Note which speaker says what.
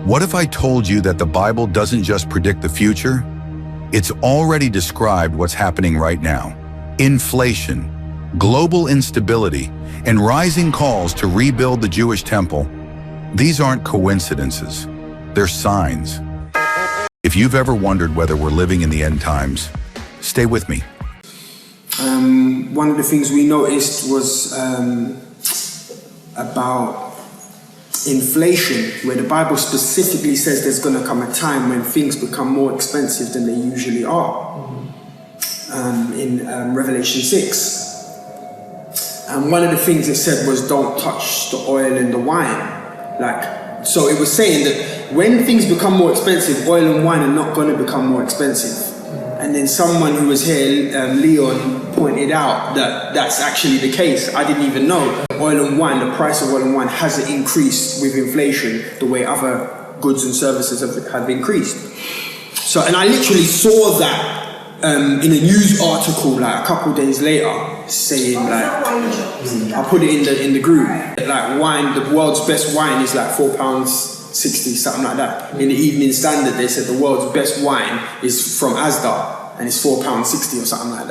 Speaker 1: What if I told you that the Bible doesn't just predict the future? It's already described what's happening right now. Inflation, global instability, and rising calls to rebuild the Jewish temple. These aren't coincidences. They're signs. If you've ever wondered whether we're living in the end times, stay with me.
Speaker 2: One of the things we noticed was about inflation, where the Bible specifically says there's going to come a time when things become more expensive than they usually are. In Revelation 6. And one of the things it said was, don't touch the oil and the wine. So it was saying that when things become more expensive, oil and wine are not going to become more expensive. And then someone who was here, Leon, pointed out that that's actually the case. I didn't even know. Oil and wine, the price of oil and wine hasn't increased with inflation the way other goods and services have increased. So, and I literally saw that in a news article like a couple days later, saying I put it in the group, like wine, the world's best wine is like £4.60, something like that. In the Evening Standard, they said the world's best wine is from Asda and it's £4.60 or something like that.